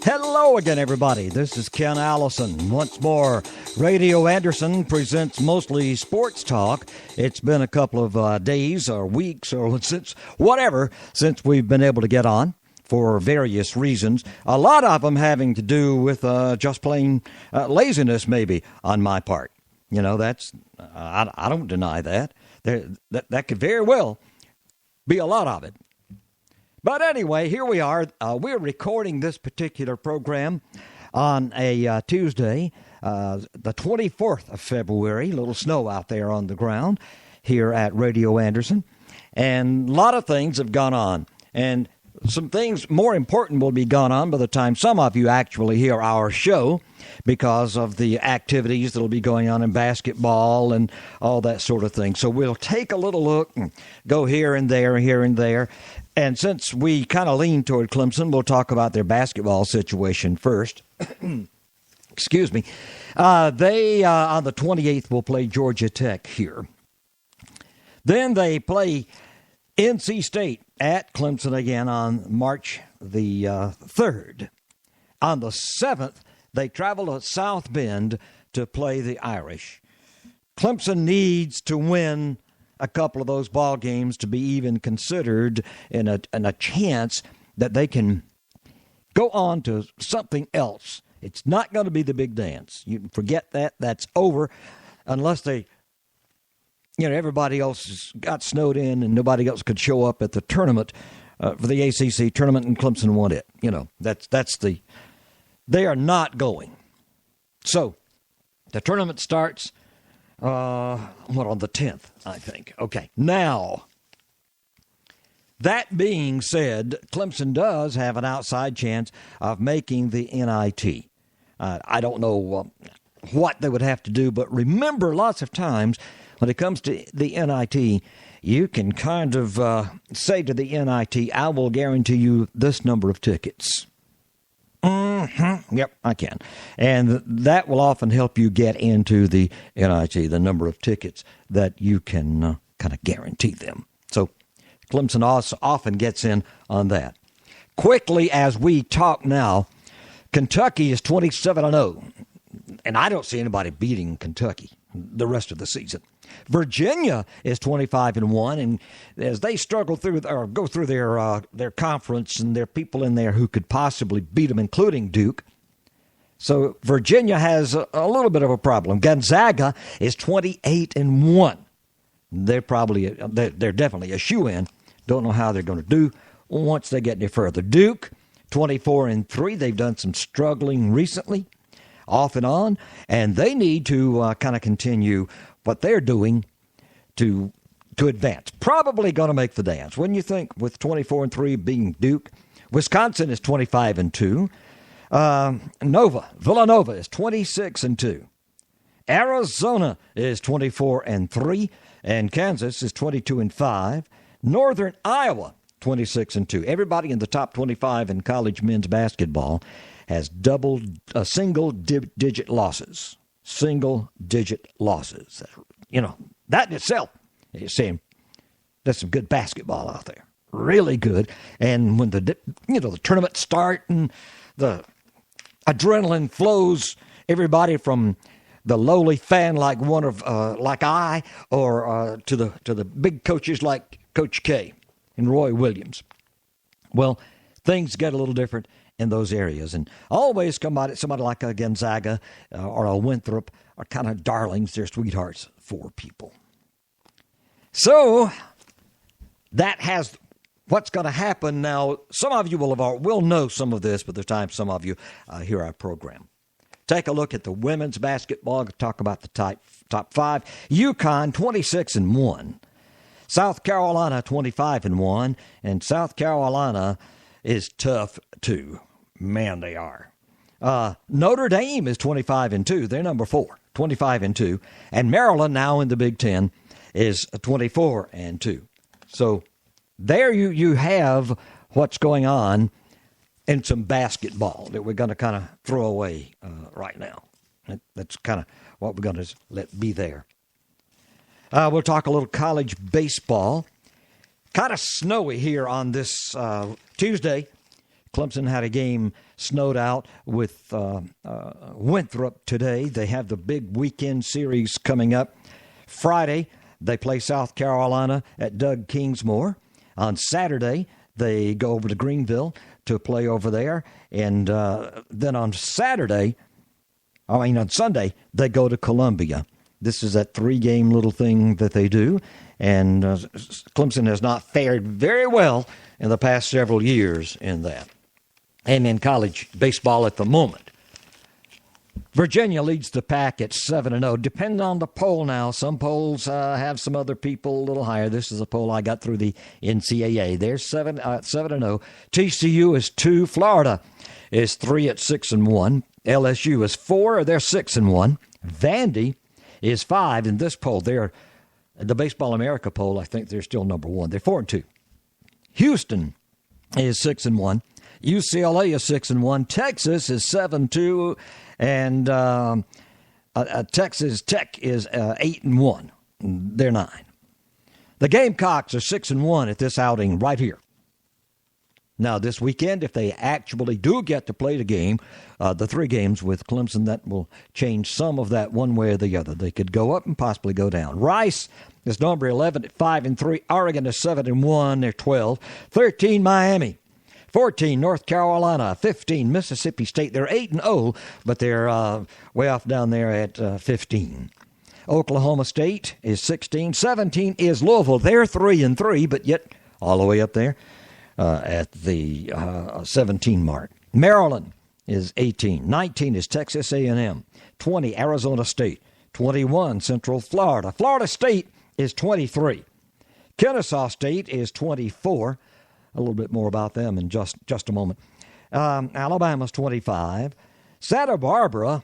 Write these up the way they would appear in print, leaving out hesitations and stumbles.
Hello again, everybody. This is Ken Allison. Once more, Radio Anderson presents mostly sports talk. It's been a couple of days or weeks or since we've been able to get on for various reasons. A lot of them having to do with just plain laziness, maybe, on my part. You know, that's I don't deny that. That could very well be a lot of it. But anyway, here we are. We're recording this particular program on a Tuesday, the 24th of February. A little snow out there on the ground here at Radio Anderson. And a lot of things have gone on. And some things more important will be gone on by the time some of you actually hear our show, because of the activities that will be going on in basketball and all that sort of thing. So we'll take a little look and go here and there. And since we kind of lean toward Clemson, we'll talk about their basketball situation first. Excuse me. They, on the 28th, will play Georgia Tech here. Then they play NC State at Clemson again on March the 3rd. On the 7th, they travel to South Bend to play the Irish. Clemson needs to win a couple of those ball games to be even considered in a chance that they can go on to something else. It's not going to be the big dance. You can forget that. That's over unless everybody else has got snowed in and nobody else could show up at the tournament for the ACC tournament, and Clemson won it. They are not going. So the tournament starts on the 10th, I think. Okay. Now, that being said, Clemson does have an outside chance of making the NIT. I don't know what they would have to do, but remember, lots of times when it comes to the NIT, you can kind of say to the NIT, I will guarantee you this number of tickets. Yep, I can. And that will often help you get into the NIT, the number of tickets that you can kind of guarantee them. So Clemson also often gets in on that. Quickly, as we talk now, Kentucky is 27-0, and I don't see anybody beating Kentucky the rest of the season. Virginia is 25-1, and as they struggle through or go through their conference, and there are people in there who could possibly beat them, including Duke. So Virginia has a little bit of a problem. Gonzaga is 28-1. They're definitely a shoo-in. Don't know how they're going to do once they get any further. Duke, 24-3. They've done some struggling recently, off and on, and they need to kind of continue what they're doing to advance. Probably going to make the dance. Wouldn't you think, with 24-3 being Duke? Wisconsin is 25-2. Villanova is 26-2. Arizona is 24-3, and Kansas is 22-5. Northern Iowa, 26-2. Everybody in the top 25 in college men's basketball has single-digit losses. Single-digit losses. That in itself is saying there's some good basketball out there. Really good. And when the tournaments start and the adrenaline flows, everybody from the lowly fan like one of like I, or to the big coaches like Coach K and Roy Williams. Well, things get a little different in those areas, and always somebody like a Gonzaga or a Winthrop are kind of darlings. They're sweethearts for people. So that has what's going to happen now. Some of you will know some of this by the time some of you hear our program. Take a look at the women's basketball. Talk about the top five. UConn 26-1, South Carolina 25-1, and South Carolina is tough too. Man, they are. Notre Dame is 25-2. They're number 4, 25-2. And Maryland, now in the Big Ten, is 24-2. So there you have what's going on in some basketball that we're going to kind of throw away right now. That's kind of what we're going to let be there. We'll talk a little college baseball. Kind of snowy here on this Tuesday. Clemson had a game snowed out with Winthrop today. They have the big weekend series coming up. Friday, they play South Carolina at Doug Kingsmore. On Saturday, they go over to Greenville to play over there. And then on Sunday, they go to Columbia. This is that 3-game little thing that they do. And Clemson has not fared very well in the past several years in that. And in college baseball at the moment, Virginia leads the pack at 7-0. Depending on the poll now, some polls have some other people a little higher. This is a poll I got through the NCAA. They're 7-0. TCU is 2. Florida is 3 at 6-1. LSU is 4. They're 6-1. Vandy is 5 in this poll. They're the Baseball America poll. I think they're still number 1. They're 4-2. Houston is 6-1. UCLA is 6-1. Texas is 7-2, and Texas Tech is 8-1. They're 9. The Gamecocks are 6-1 at this outing right here. Now, this weekend, if they actually do get to play the game, the 3 games with Clemson, that will change some of that one way or the other. They could go up and possibly go down. Rice is number 11 at 5-3. Oregon is 7-1. They're 12. 13, Miami. 14, North Carolina. 15, Mississippi State. They're 8-0, but they're way off down there at 15. Oklahoma State is 16. 17 is Louisville. They're 3-3, but yet all the way up there at the 17 mark. Maryland is 18. 19 is Texas A&M. 20, Arizona State. 21, Central Florida. Florida State is 23. Kennesaw State is 24. A little bit more about them in just a moment. Alabama's 25. Santa Barbara,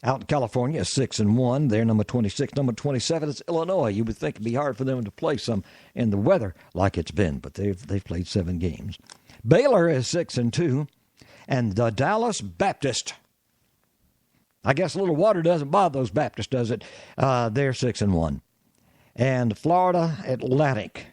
out in California, is 6-1. They're number 26. Number 27 is Illinois. You would think it'd be hard for them to play some in the weather like it's been, but they've played 7 games. Baylor is 6-2, and the Dallas Baptist. I guess a little water doesn't bother those Baptists, does it? They're 6-1. And Florida Atlantic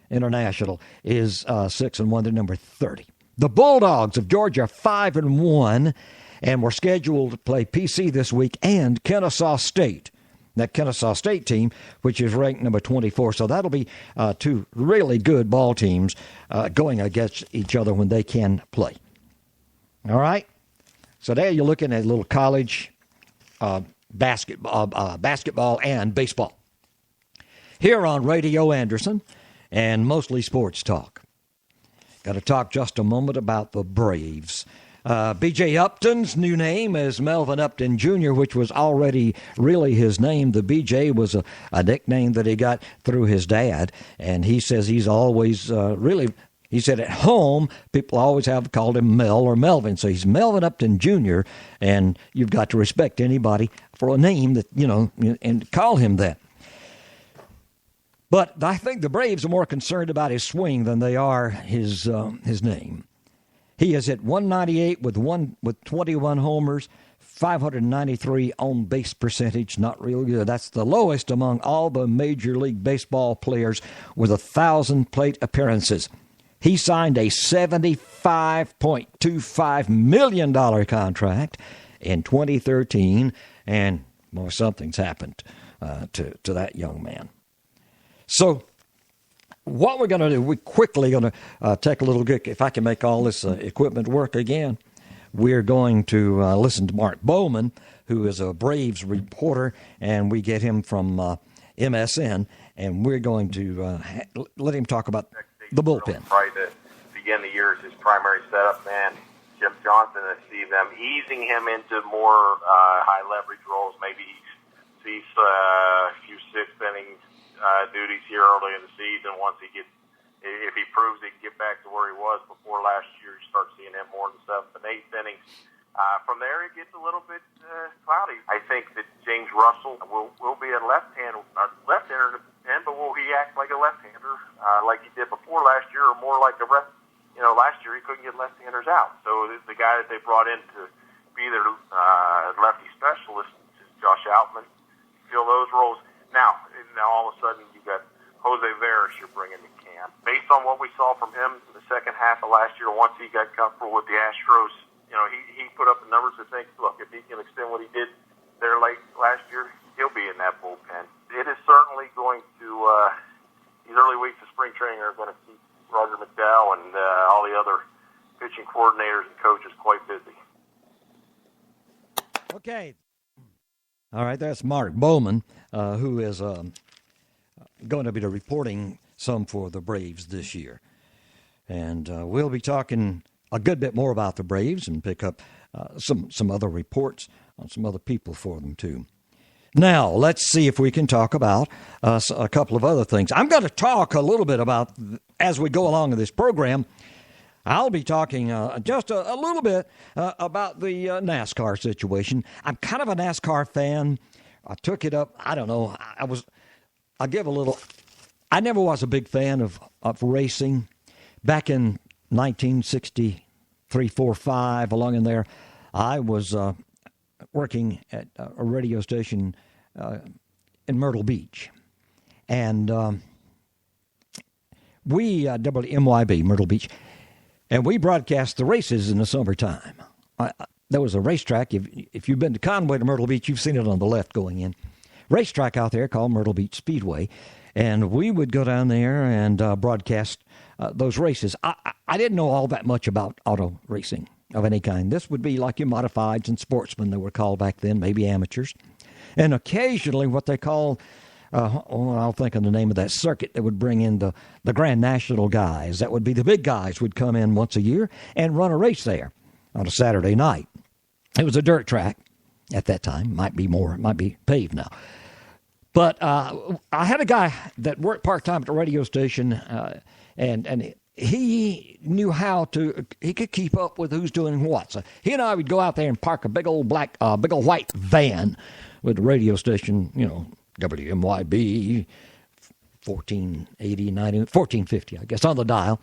International is 6-1. They're number 30. The Bulldogs of Georgia are 5-1, and we're scheduled to play PC this week and Kennesaw State. That Kennesaw State team, which is ranked number 24. So that'll be 2 really good ball teams going against each other when they can play. All right? So there you're looking at a little college basketball and baseball. Here on Radio Anderson and Mostly Sports Talk. Got to talk just a moment about the Braves. B.J. Upton's new name is Melvin Upton Jr., which was already really his name. The B.J. was a nickname that he got through his dad, and he says he's always he said at home, people always have called him Mel or Melvin. So he's Melvin Upton Jr., and you've got to respect anybody for a name that, and call him that. But I think the Braves are more concerned about his swing than they are his name. He is at 198 with 21 homers, 593 on base percentage. Not real good. That's the lowest among all the Major League Baseball players with 1,000 plate appearances. He signed a $75.25 million contract in 2013, and something's happened to that young man. So what we're going to do, we're quickly going to take a little look. If I can make all this equipment work again, we're going to listen to Mark Bowman, who is a Braves reporter, and we get him from MSN, and we're going to let him talk about the bullpen. Right to begin the year as his primary setup man, Jim Johnson, and see them easing him into more high leverage roles. Maybe he sees a few sixth innings duties here early in the season. Once he gets, if he proves he can get back to where he was before last year, you start seeing him more in the 7th and 8th innings. From there, it gets a little bit cloudy. I think that James Russell will be a left-hander, but will he act like a left-hander like he did before last year, or more like a last year he couldn't get left-handers out. So the guy that they brought in to be their lefty specialist is Josh Outman. Fill those roles. Now all of a sudden you got Jose Veras you're bringing to camp. Based on what we saw from him in the second half of last year, once he got comfortable with the Astros, he put up the numbers to think, look, if he can extend what he did there late last year, he'll be in that bullpen. It is certainly going to, these early weeks of spring training are going to keep Roger McDowell and all the other pitching coordinators and coaches quite busy. Okay. All right, that's Mark Bowman, who is going to be reporting some for the Braves this year. And we'll be talking a good bit more about the Braves and pick up some other reports on some other people for them, too. Now, let's see if we can talk about a couple of other things. I'm going to talk a little bit about, as we go along in this program, I'll be talking just a little bit about the NASCAR situation. I'm kind of a NASCAR fan. I took it up. I don't know. I never was a big fan of racing. Back in 1963, 4, 5, along in there, I was working at a radio station in Myrtle Beach. And we, WMYB, Myrtle Beach, and we broadcast the races in the summertime. There was a racetrack. If you've been to Conway to Myrtle Beach, you've seen it on the left going in. Racetrack out there called Myrtle Beach Speedway. And we would go down there and broadcast those races. I didn't know all that much about auto racing of any kind. This would be like your modifieds and sportsmen they were called back then, maybe amateurs. And occasionally what they call, I'll think of the name of that circuit that would bring in the Grand National guys. That would be the big guys would come in once a year and run a race there on a Saturday night. It was a dirt track at that time. Might be paved now. But I had a guy that worked part-time at the radio station, and he knew he could keep up with who's doing what. So he and I would go out there and park a big old white van with the radio station, WMYB, 1450, I guess, on the dial.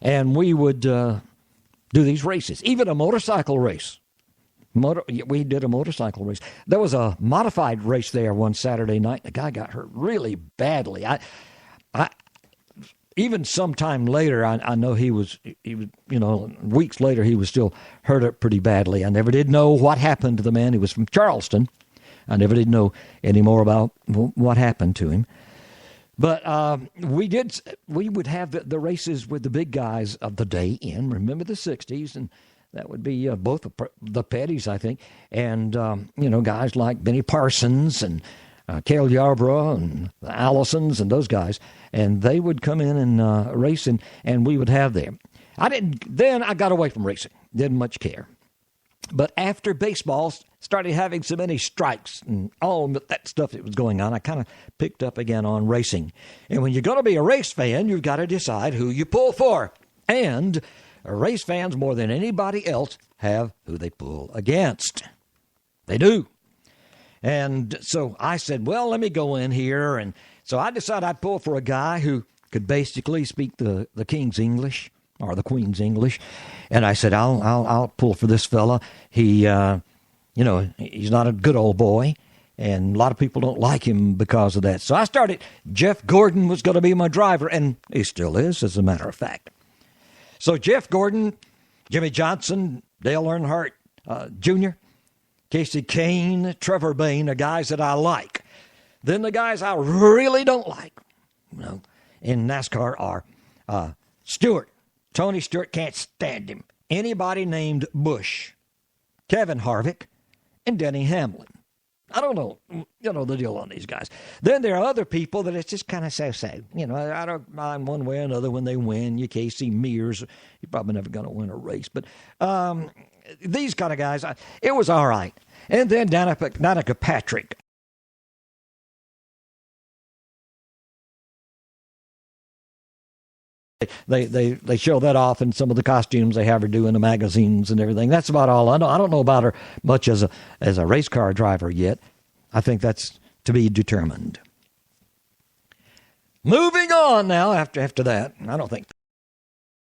And we would do these races, even a motorcycle race. We did a motorcycle race. There was a modified race there one Saturday night. The guy got hurt really badly. Even sometime later, I know he was, weeks later, he was still hurt up pretty badly. I never did know what happened to the man. He was from Charleston. I never did know any more about what happened to him. But we would have the races with the big guys of the day in. Remember the 60s, and that would be both the Pettys, I think, and, guys like Benny Parsons and Cale Yarborough and the Allisons and those guys. And they would come in and race, and we would have them. Then I got away from racing. Didn't much care. But after baseball started having so many strikes and all that stuff that was going on, I kind of picked up again on racing. And when you're going to be a race fan, you've got to decide who you pull for. And race fans, more than anybody else, have who they pull against. They do. And so I said, well, let me go in here. And so I decided I'd pull for a guy who could basically speak the King's English or the Queen's English. And I said, I'll pull for this fella. He, he's not a good old boy. And a lot of people don't like him because of that. So I started, Jeff Gordon was going to be my driver. And he still is, as a matter of fact. So Jeff Gordon, Jimmy Johnson, Dale Earnhardt Jr., Casey Kane, Trevor Bayne are guys that I like. Then the guys I really don't like, in NASCAR are Stewart. Tony Stewart, can't stand him. Anybody named Busch, Kevin Harvick, and Denny Hamlin. I don't know, the deal on these guys. Then there are other people that it's just kind of so-so. I don't mind one way or another when they win. You Casey Mears, you're probably never going to win a race. But these kind of guys, it was all right. And then Danica Patrick. They show that off in some of the costumes they have her do in the magazines and everything. That's about all I know. I don't know about her much as a race car driver yet. I think that's to be determined. Moving on now after that. I don't think